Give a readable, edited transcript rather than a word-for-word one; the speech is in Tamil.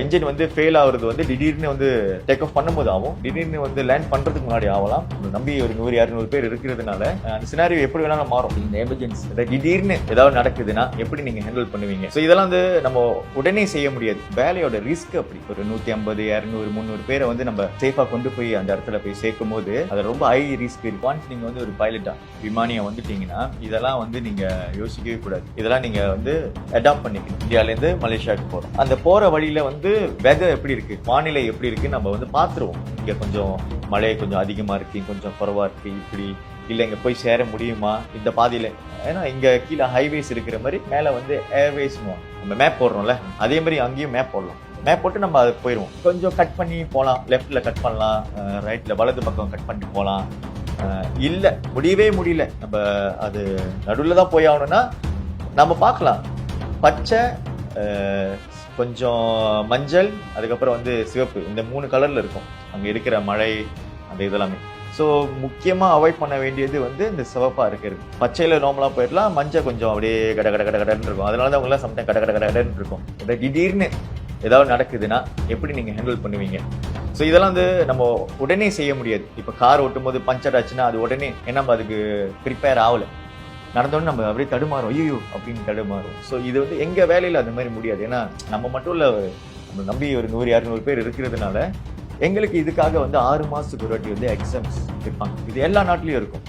இன்ஜின் வந்து ஃபெயில் ஆகுறது வந்து திடீர்னு வந்து டேக் ஆஃப் பண்ணும்போது ஆகும், திடீர்னு வந்து லேண்ட் பண்றதுக்கு முன்னாடி ஆகலாம். நம்பி ஒரு 100-200 பேர் இருக்கிறதுனால அந்த சினாரியோ எப்படி வேணாலும் மாறும். இந்த எமர்ஜென்சி திடீர்னு ஏதாவது நடக்குதுன்னா எப்படி நீங்க ஹேண்டில் பண்ணுவீங்க? ஸோ இதெல்லாம் வந்து நம்ம உடனே செய்ய முடியாது. வேலையோட ரிஸ்க் அப்படி. ஒரு 150, 200, 300 பேரை வந்து நம்ம சேஃபா கொண்டு போய் அந்த இடத்துல போய் சேர்க்கும் போது அது ரொம்ப ஹை ரிஸ்க் இருக்கு. ஒன்ஸ் நீங்க வந்து ஒரு பைலட்டா விமானியா வந்துட்டீங்கன்னா இதெல்லாம் வந்து நீங்க யோசிக்கவே கூடாது. இதெல்லாம் நீங்க வந்து அடாப்ட் பண்ணிக்கணும். இந்தியால இருந்து மலேசியாவுக்கு போறோம். அந்த போற வழியில வந்து வெதர் எப்படி இருக்கு, வானிலை எப்படி இருக்கு நம்ம வந்து பாத்துருவோம். இங்க கொஞ்சம் மழை கொஞ்சம் அதிகமா இருக்கு, கொஞ்சம் குறைவா இருக்கு, இப்படி இல்ல இங்க போய் சேர முடியுமா இந்த பாதையில. ஏன்னா இங்க கீழே ஹைவேஸ் இருக்கிற மாதிரி மேல வந்து ஏர்வேஸ் நம்ம மேப் போடுறோம்ல, அதே மாதிரி அங்கேயும் மேப் போடலாம். மேப் போட்டு நம்ம அது போயிடுவோம். கொஞ்சம் கட் பண்ணி போகலாம், லெஃப்ட்ல கட் பண்ணலாம், ரைட்ல வலது பக்கம் கட் பண்ணிட்டு போகலாம். இல்ல முடியவே முடியல, நம்ம அது நடுவில் தான் போய் ஆகணும்னா நம்ம பார்க்கலாம். பச்சை, கொஞ்சம் மஞ்சள், அதுக்கப்புறம் வந்து சிவப்பு, இந்த 3 கலர்ல இருக்கும் அங்க இருக்கிற மழை அந்த இதெல்லாமே. ஸோ முக்கியமாக அவாய்ட் பண்ண வேண்டியது வந்து இந்த சிவப்பாக இருக்கிறது. பச்சையில் நார்மலாக போயிடலாம், மஞ்சள் கொஞ்சம் அப்படியே கட கட கட கடன்னு இருக்கும். அதனால தான் உங்களாம் சம்டைம் கட கட கடன்னு இருக்கும். திடீர்னு ஏதாவது நடக்குதுன்னா எப்படி நீங்கள் ஹேண்டில் பண்ணுவீங்க? ஸோ இதெல்லாம் வந்து நம்ம உடனே செய்ய முடியாது. இப்போ கார் ஓட்டும் போது பஞ்சர் ஆச்சுன்னா அது உடனே நம்ம அதுக்கு ப்ரிப்பேர் ஆகலை, நடந்தோடனே நம்ம அப்படியே தடுமாறும், ஐயோ அப்படின்னு தடுமாறும். ஸோ இது வந்து எங்கள் வேலையில் அந்த மாதிரி முடியாது. ஏன்னா நம்ம மட்டும் இல்லை, நம்ம நம்பி ஒரு 100-200 பேர் இருக்கிறதுனால எங்களுக்கு இதுக்காக வந்து 6 மாதத்துக்கு ஒரு வாட்டி வந்து எக்ஸாம்ஸ் வைப்பாங்க. இது எல்லா நாட்டிலையும் இருக்கும்.